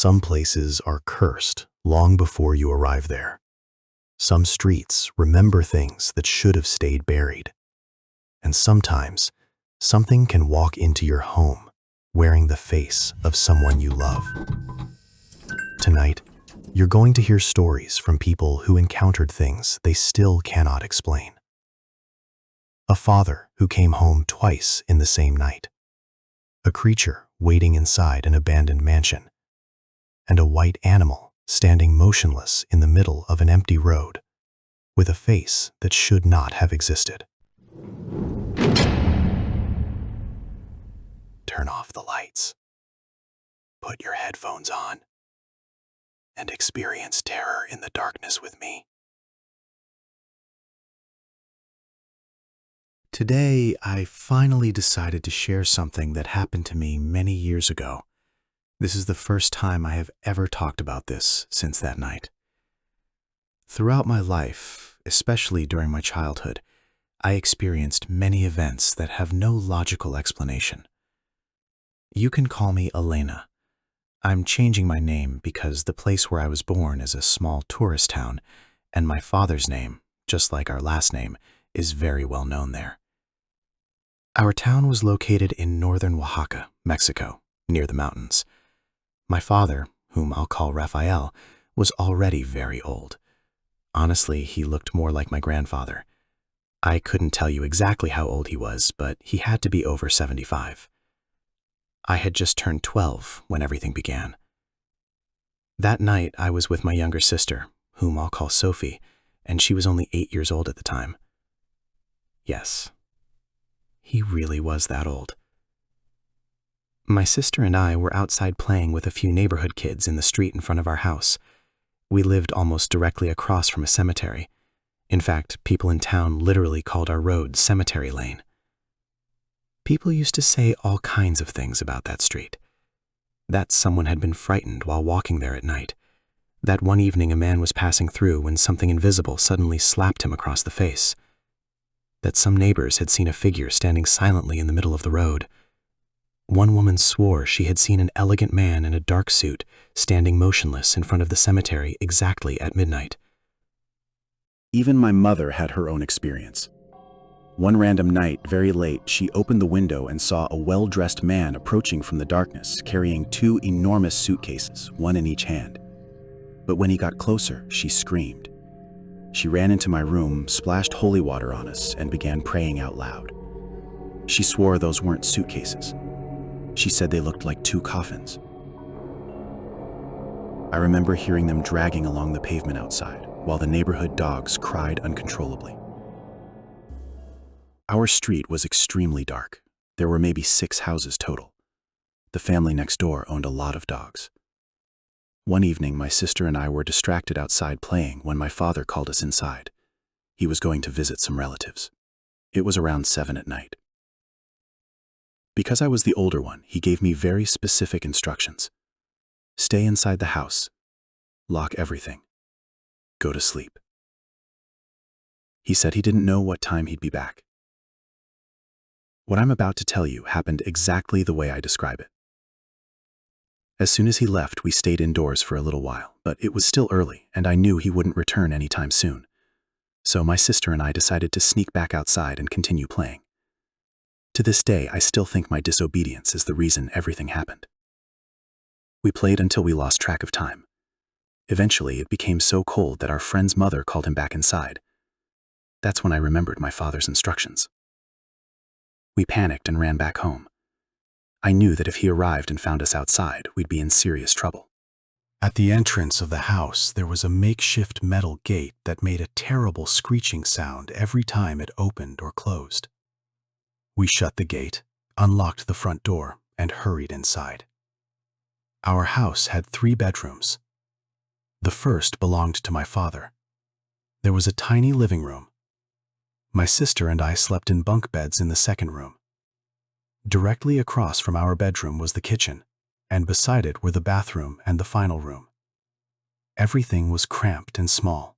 Some places are cursed long before you arrive there. Some streets remember things that should have stayed buried. And sometimes, something can walk into your home wearing the face of someone you love. Tonight, you're going to hear stories from people who encountered things they still cannot explain. A father who came home twice in the same night. A creature waiting inside an abandoned mansion. And a white animal standing motionless in the middle of an empty road, with a face that should not have existed. Turn off the lights. Put your headphones on. And experience terror in the darkness with me. Today, I finally decided to share something that happened to me many years ago. This is the first time I have ever talked about this since that night. Throughout my life, especially during my childhood, I experienced many events that have no logical explanation. You can call me Elena. I'm changing my name because the place where I was born is a small tourist town, and my father's name, just like our last name, is very well known there. Our town was located in northern Oaxaca, Mexico, near the mountains. My father, whom I'll call Raphael, was already very old. Honestly, he looked more like my grandfather. I couldn't tell you exactly how old he was, but he had to be over 75. I had just turned 12 when everything began. That night, I was with my younger sister, whom I'll call Sophie, and she was only 8 years old at the time. Yes, he really was that old. My sister and I were outside playing with a few neighborhood kids in the street in front of our house. We lived almost directly across from a cemetery. In fact, people in town literally called our road Cemetery Lane. People used to say all kinds of things about that street. That someone had been frightened while walking there at night. That one evening a man was passing through when something invisible suddenly slapped him across the face. That some neighbors had seen a figure standing silently in the middle of the road. One woman swore she had seen an elegant man in a dark suit standing motionless in front of the cemetery exactly at midnight. Even my mother had her own experience. One random night, very late, she opened the window and saw a well-dressed man approaching from the darkness, carrying 2 enormous suitcases, one in each hand. But when he got closer, she screamed. She ran into my room, splashed holy water on us, and began praying out loud. She swore those weren't suitcases. She said they looked like 2 coffins. I remember hearing them dragging along the pavement outside, while the neighborhood dogs cried uncontrollably. Our street was extremely dark. There were maybe 6 houses total. The family next door owned a lot of dogs. One evening, my sister and I were distracted outside playing when my father called us inside. He was going to visit some relatives. It was around 7 at night. Because I was the older one, he gave me very specific instructions. Stay inside the house. Lock everything. Go to sleep. He said he didn't know what time he'd be back. What I'm about to tell you happened exactly the way I describe it. As soon as he left, we stayed indoors for a little while, but it was still early, and I knew he wouldn't return anytime soon. So my sister and I decided to sneak back outside and continue playing. To this day, I still think my disobedience is the reason everything happened. We played until we lost track of time. Eventually, it became so cold that our friend's mother called him back inside. That's when I remembered my father's instructions. We panicked and ran back home. I knew that if he arrived and found us outside, we'd be in serious trouble. At the entrance of the house, there was a makeshift metal gate that made a terrible screeching sound every time it opened or closed. We shut the gate, unlocked the front door, and hurried inside. Our house had 3 bedrooms. The first belonged to my father. There was a tiny living room. My sister and I slept in bunk beds in the second room. Directly across from our bedroom was the kitchen, and beside it were the bathroom and the final room. Everything was cramped and small.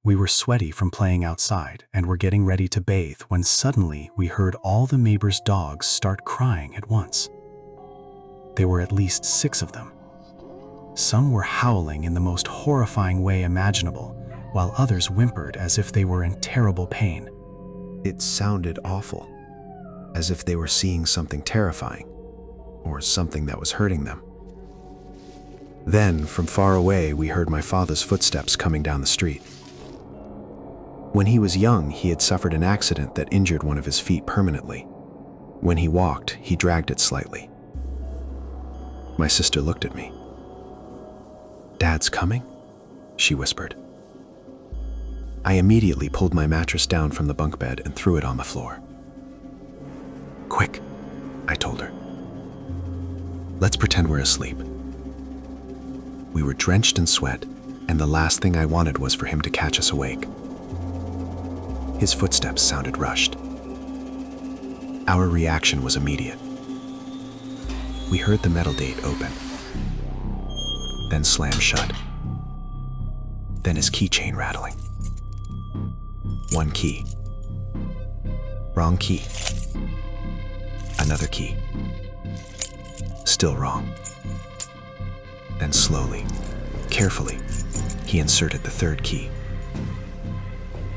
We were sweaty from playing outside and were getting ready to bathe when suddenly we heard all the neighbors' dogs start crying at once. There were at least 6 of them. Some were howling in the most horrifying way imaginable, while others whimpered as if they were in terrible pain. It sounded awful, as if they were seeing something terrifying, or something that was hurting them. Then, from far away, we heard my father's footsteps coming down the street. When he was young, he had suffered an accident that injured one of his feet permanently. When he walked, he dragged it slightly. My sister looked at me. "Dad's coming?" she whispered. I immediately pulled my mattress down from the bunk bed and threw it on the floor. "Quick," I told her. "Let's pretend we're asleep." We were drenched in sweat, and the last thing I wanted was for him to catch us awake. His footsteps sounded rushed. Our reaction was immediate. We heard the metal gate open, then slam shut. Then his keychain rattling. One key. Wrong key. Another key. Still wrong. Then slowly, carefully, he inserted the third key.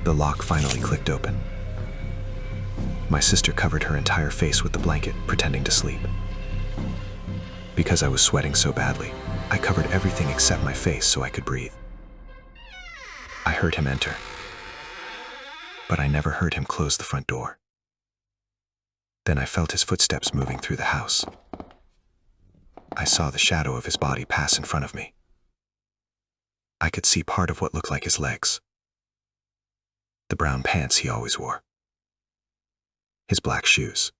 The lock finally clicked open. My sister covered her entire face with the blanket, pretending to sleep. Because I was sweating so badly, I covered everything except my face so I could breathe. I heard him enter, but I never heard him close the front door. Then I felt his footsteps moving through the house. I saw the shadow of his body pass in front of me. I could see part of what looked like his legs. The brown pants he always wore. His black shoes.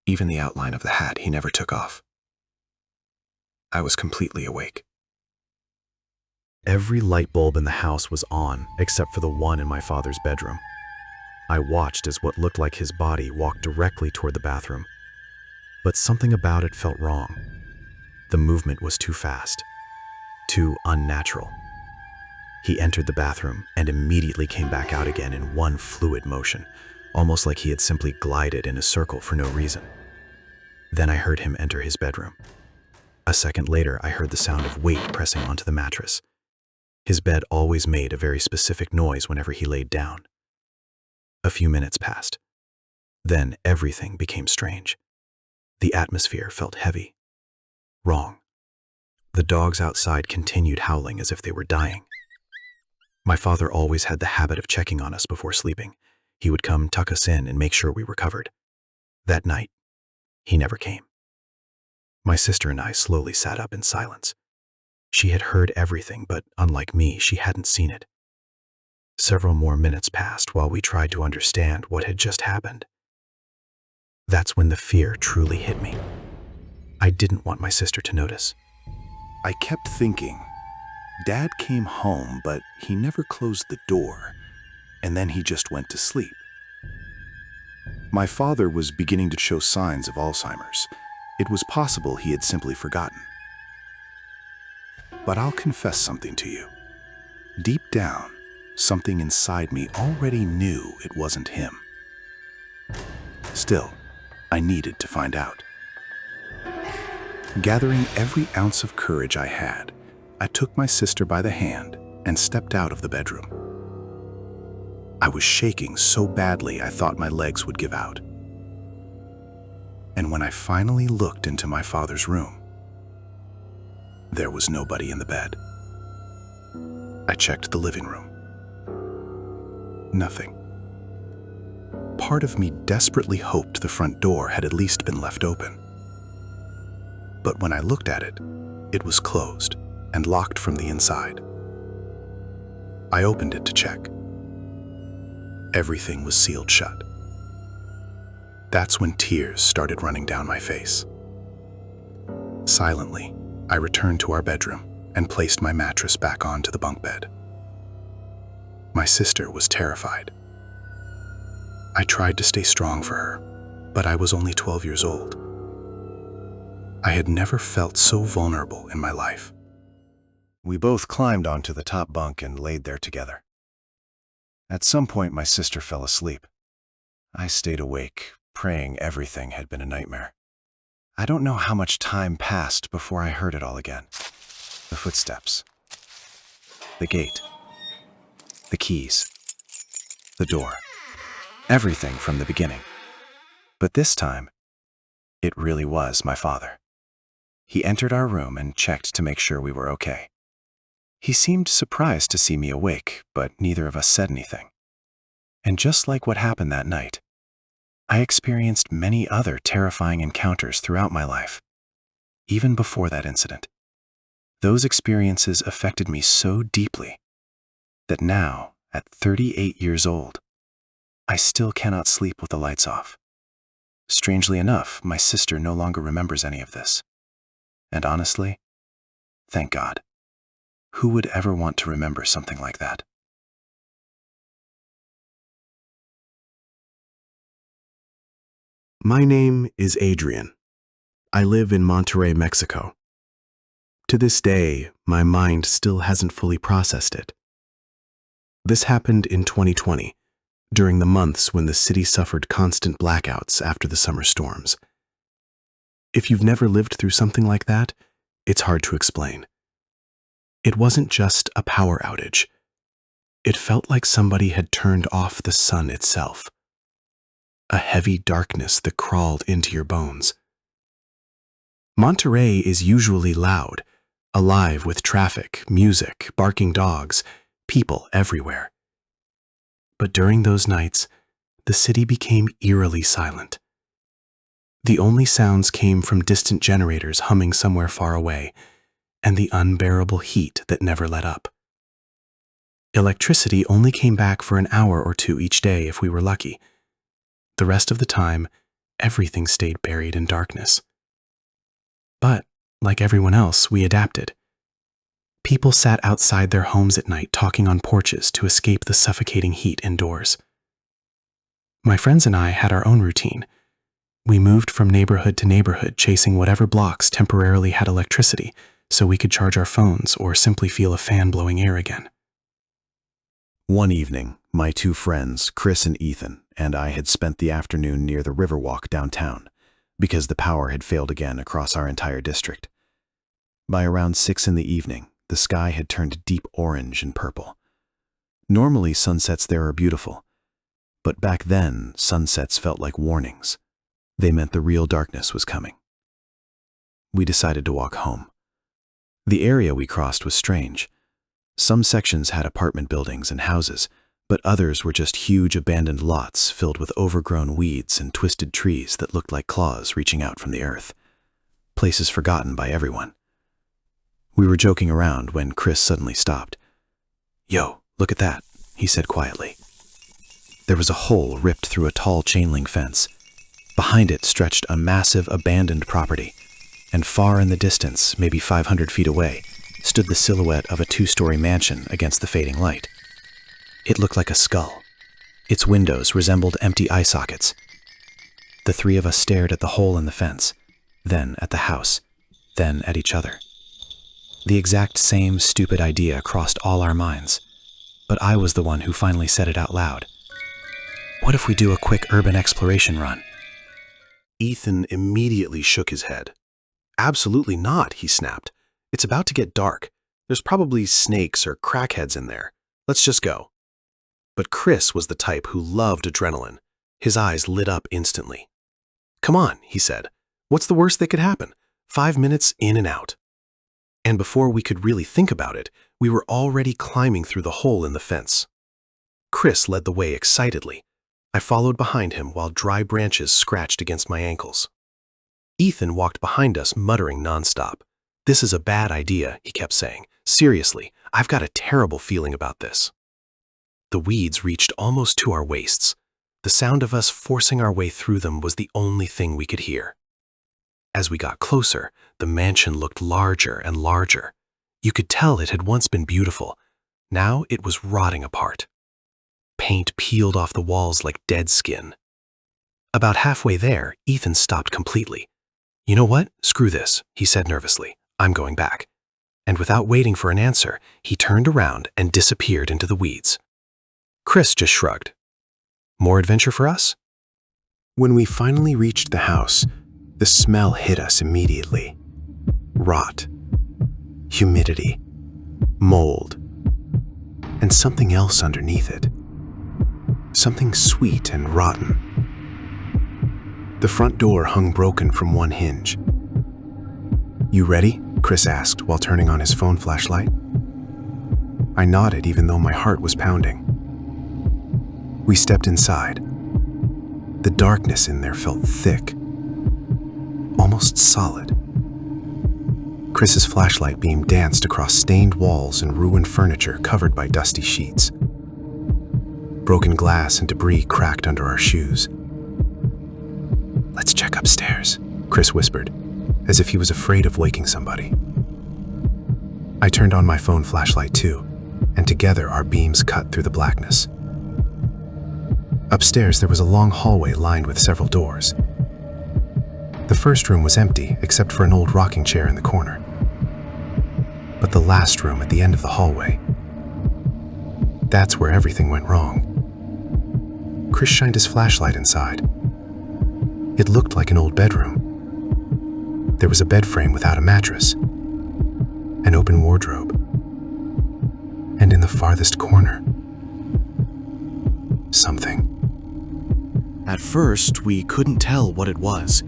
Even the outline of the hat he never took off. I was completely awake. Every light bulb in the house was on, except for the one in my father's bedroom. I watched as what looked like his body walked directly toward the bathroom. But something about it felt wrong. The movement was too fast, too unnatural. He entered the bathroom and immediately came back out again in one fluid motion, almost like he had simply glided in a circle for no reason. Then I heard him enter his bedroom. A second later, I heard the sound of weight pressing onto the mattress. His bed always made a very specific noise whenever he laid down. A few minutes passed. Then everything became strange. The atmosphere felt heavy. Wrong. The dogs outside continued howling as if they were dying. My father always had the habit of checking on us before sleeping. He would come tuck us in and make sure we were covered. That night, he never came. My sister and I slowly sat up in silence. She had heard everything, but unlike me, she hadn't seen it. Several more minutes passed while we tried to understand what had just happened. That's when the fear truly hit me. I didn't want my sister to notice. I kept thinking, Dad came home, but he never closed the door, and then he just went to sleep. My father was beginning to show signs of Alzheimer's. It was possible he had simply forgotten. But I'll confess something to you. Deep down, something inside me already knew it wasn't him. Still, I needed to find out. Gathering every ounce of courage I had, I took my sister by the hand and stepped out of the bedroom. I was shaking so badly I thought my legs would give out. And when I finally looked into my father's room, there was nobody in the bed. I checked the living room. Nothing. Part of me desperately hoped the front door had at least been left open. But when I looked at it, it was closed and locked from the inside. I opened it to check. Everything was sealed shut. That's when tears started running down my face. Silently, I returned to our bedroom and placed my mattress back onto the bunk bed. My sister was terrified. I tried to stay strong for her, but I was only 12 years old. I had never felt so vulnerable in my life. We both climbed onto the top bunk and laid there together. At some point, my sister fell asleep. I stayed awake, praying everything had been a nightmare. I don't know how much time passed before I heard it all again. The footsteps, the gate, the keys, the door, everything from the beginning. But this time, it really was my father. He entered our room and checked to make sure we were okay. He seemed surprised to see me awake, but neither of us said anything. And just like what happened that night, I experienced many other terrifying encounters throughout my life, even before that incident. Those experiences affected me so deeply that now, at 38 years old, I still cannot sleep with the lights off. Strangely enough, my sister no longer remembers any of this. And honestly, thank God. Who would ever want to remember something like that? My name is Adrian. I live in Monterrey, Mexico. To this day, my mind still hasn't fully processed it. This happened in 2020, during the months when the city suffered constant blackouts after the summer storms. If you've never lived through something like that, it's hard to explain. It wasn't just a power outage. It felt like somebody had turned off the sun itself. A heavy darkness that crawled into your bones. Monterrey is usually loud, alive with traffic, music, barking dogs, people everywhere. But during those nights, the city became eerily silent. The only sounds came from distant generators humming somewhere far away, and the unbearable heat that never let up. Electricity only came back for an hour or two each day if we were lucky. The rest of the time, everything stayed buried in darkness. But, like everyone else, we adapted. People sat outside their homes at night talking on porches to escape the suffocating heat indoors. My friends and I had our own routine. We moved from neighborhood to neighborhood, chasing whatever blocks temporarily had electricity so we could charge our phones or simply feel a fan blowing air again. One evening, my two friends, Chris and Ethan, and I had spent the afternoon near the Riverwalk downtown because the power had failed again across our entire district. By around 6 in the evening, the sky had turned deep orange and purple. Normally, sunsets there are beautiful, but back then, sunsets felt like warnings. They meant the real darkness was coming. We decided to walk home. The area we crossed was strange. Some sections had apartment buildings and houses, but others were just huge abandoned lots filled with overgrown weeds and twisted trees that looked like claws reaching out from the earth. Places forgotten by everyone. We were joking around when Chris suddenly stopped. "Yo, look at that," he said quietly. There was a hole ripped through a tall chain-link fence. Behind it stretched a massive abandoned property, and far in the distance, maybe 500 feet away, stood the silhouette of a 2-story mansion against the fading light. It looked like a skull. Its windows resembled empty eye sockets. The three of us stared at the hole in the fence, then at the house, then at each other. The exact same stupid idea crossed all our minds, but I was the one who finally said it out loud. What if we do a quick urban exploration run? Ethan immediately shook his head. "Absolutely not," he snapped. "It's about to get dark. There's probably snakes or crackheads in there. Let's just go." But Chris was the type who loved adrenaline. His eyes lit up instantly. "Come on," he said. "What's the worst that could happen? 5 minutes in and out." And before we could really think about it, we were already climbing through the hole in the fence. Chris led the way excitedly. I followed behind him while dry branches scratched against my ankles. Ethan walked behind us, muttering nonstop. "This is a bad idea," he kept saying. "Seriously, I've got a terrible feeling about this." The weeds reached almost to our waists. The sound of us forcing our way through them was the only thing we could hear. As we got closer, the mansion looked larger and larger. You could tell it had once been beautiful. Now it was rotting apart. Paint peeled off the walls like dead skin. About halfway there, Ethan stopped completely. "You know what? Screw this," he said nervously. "I'm going back." And without waiting for an answer, he turned around and disappeared into the weeds. Chris just shrugged. More adventure for us? When we finally reached the house, The smell hit us immediately. Rot, humidity, mold, and something else underneath it. Something sweet and rotten. The front door hung broken from one hinge. "You ready?" Chris asked while turning on his phone flashlight. I nodded even though my heart was pounding. We stepped inside. The darkness in there felt thick, almost solid. Chris's flashlight beam danced across stained walls and ruined furniture covered by dusty sheets. Broken glass and debris cracked under our shoes. "Let's check upstairs," Chris whispered, as if he was afraid of waking somebody. I turned on my phone flashlight too, and together our beams cut through the blackness. Upstairs, there was a long hallway lined with several doors. The first room was empty, except for an old rocking chair in the corner. But the last room at the end of the hallway, that's where everything went wrong. Chris shined his flashlight inside. It looked like an old bedroom. There was a bed frame without a mattress, an open wardrobe, and in the farthest corner, something. At first, we couldn't tell what it was.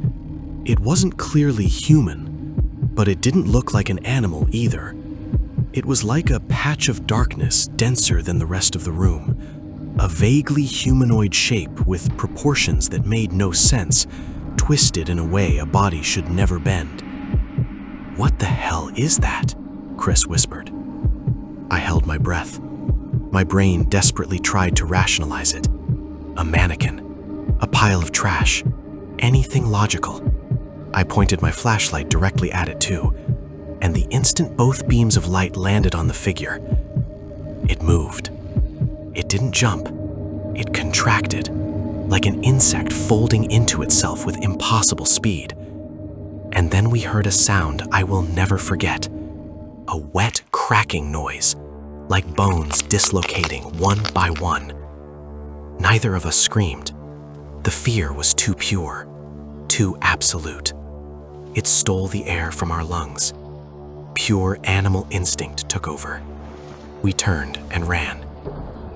It wasn't clearly human, but it didn't look like an animal either. It was like a patch of darkness denser than the rest of the room, a vaguely humanoid shape with proportions that made no sense, twisted in a way a body should never bend. "What the hell is that?" Chris whispered. I held my breath. My brain desperately tried to rationalize it. A mannequin, a pile of trash, anything logical. I pointed my flashlight directly at it too, and the instant both beams of light landed on the figure, it moved. It didn't jump. It contracted, like an insect folding into itself with impossible speed. And then we heard a sound I will never forget. A wet, cracking noise, like bones dislocating one by one. Neither of us screamed. The fear was too pure, too absolute. It stole the air from our lungs. Pure animal instinct took over. We turned and ran.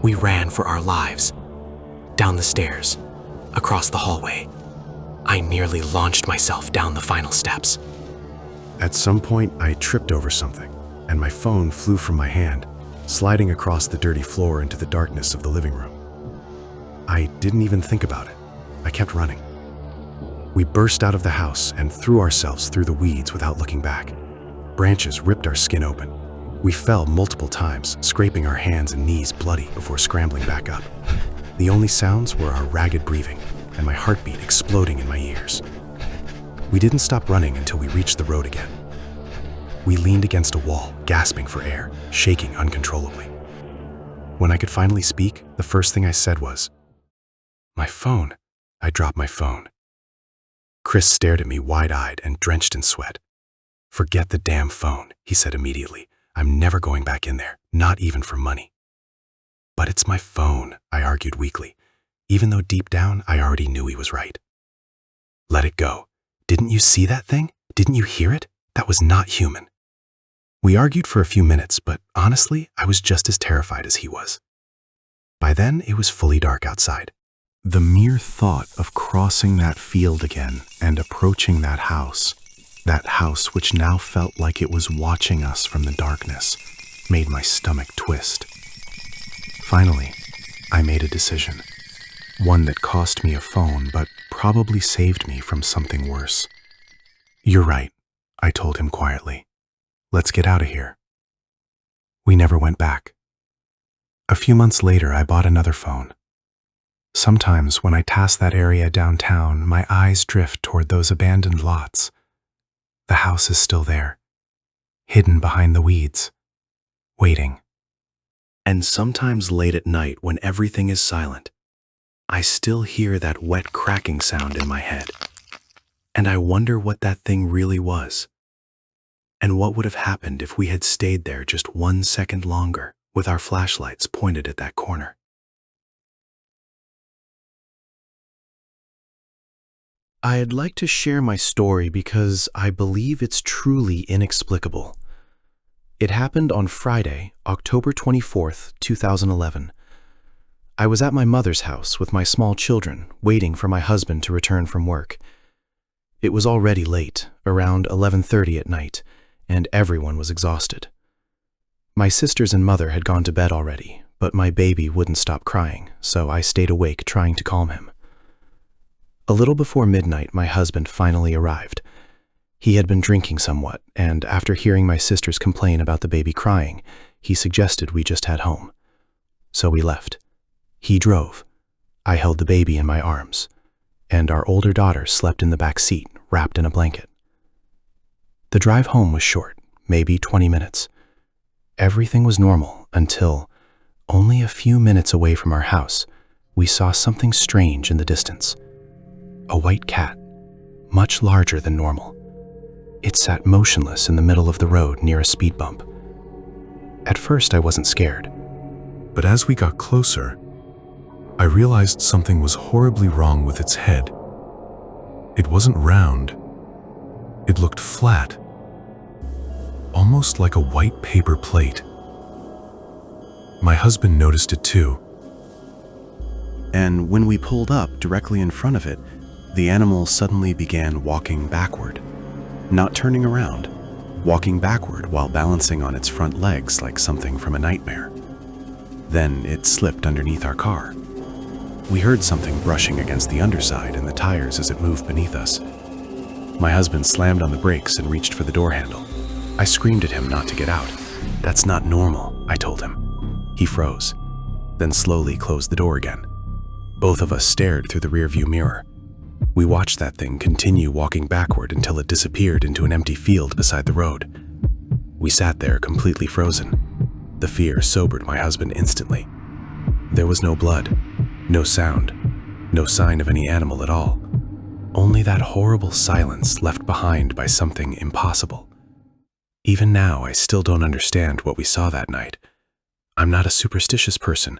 We ran for our lives. Down the stairs, across the hallway. I nearly launched myself down the final steps. At some point, I tripped over something, and my phone flew from my hand, sliding across the dirty floor into the darkness of the living room. I didn't even think about it. I kept running. We burst out of the house and threw ourselves through the weeds without looking back. Branches ripped our skin open. We fell multiple times, scraping our hands and knees bloody before scrambling back up. The only sounds were our ragged breathing and my heartbeat exploding in my ears. We didn't stop running until we reached the road again. We leaned against a wall, gasping for air, shaking uncontrollably. When I could finally speak, the first thing I said was, "My phone." I dropped my phone. Chris stared at me wide-eyed and drenched in sweat. "Forget the damn phone," he said immediately. "I'm never going back in there, not even for money." "But it's my phone," I argued weakly, even though deep down I already knew he was right. "Let it go. Didn't you see that thing? Didn't you hear it? That was not human." We argued for a few minutes, but honestly, I was just as terrified as he was. By then, it was fully dark outside. The mere thought of crossing that field again and approaching that house which now felt like it was watching us from the darkness, made my stomach twist. Finally, I made a decision. One that cost me a phone, but probably saved me from something worse. "You're right," I told him quietly. "Let's get out of here." We never went back. A few months later, I bought another phone. Sometimes when I pass that area downtown, my eyes drift toward those abandoned lots. The house is still there, hidden behind the weeds, waiting. And sometimes late at night when everything is silent, I still hear that wet cracking sound in my head. And I wonder what that thing really was. And what would have happened if we had stayed there just 1 second longer with our flashlights pointed at that corner. I'd like to share my story because I believe it's truly inexplicable. It happened on Friday, October 24th, 2011. I was at my mother's house with my small children, waiting for my husband to return from work. It was already late, around 11:30 at night, and everyone was exhausted. My sisters and mother had gone to bed already, but my baby wouldn't stop crying, so I stayed awake trying to calm him. A little before midnight, my husband finally arrived. He had been drinking somewhat, and after hearing my sisters complain about the baby crying, he suggested we just head home. So we left. He drove. I held the baby in my arms, and our older daughter slept in the back seat, wrapped in a blanket. The drive home was short, maybe 20 minutes. Everything was normal until, only a few minutes away from our house, we saw something strange in the distance. A white cat, much larger than normal. It sat motionless in the middle of the road near a speed bump. At first, I wasn't scared. But as we got closer, I realized something was horribly wrong with its head. It wasn't round. It looked flat, almost like a white paper plate. My husband noticed it too. And when we pulled up directly in front of it, the animal suddenly began walking backward, not turning around, walking backward while balancing on its front legs like something from a nightmare. Then it slipped underneath our car. We heard something brushing against the underside and the tires as it moved beneath us. My husband slammed on the brakes and reached for the door handle. I screamed at him not to get out. "That's not normal," I told him. He froze, then slowly closed the door again. Both of us stared through the rearview mirror. We watched that thing continue walking backward until it disappeared into an empty field beside the road. We sat there completely frozen. The fear sobered my husband instantly. There was no blood, no sound, no sign of any animal at all. Only that horrible silence left behind by something impossible. Even now, I still don't understand what we saw that night. I'm not a superstitious person,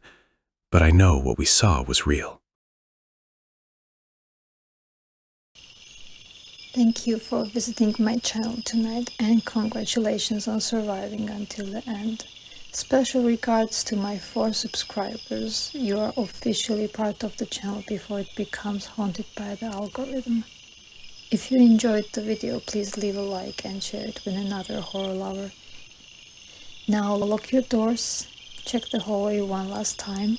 but I know what we saw was real. Thank you for visiting my channel tonight, and congratulations on surviving until the end. Special regards to my 4 subscribers. You are officially part of the channel before it becomes haunted by the algorithm. If you enjoyed the video, please leave a like and share it with another horror lover. Now lock your doors, check the hallway one last time,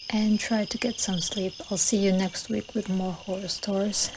and try to get some sleep. I'll see you next week with more horror stories.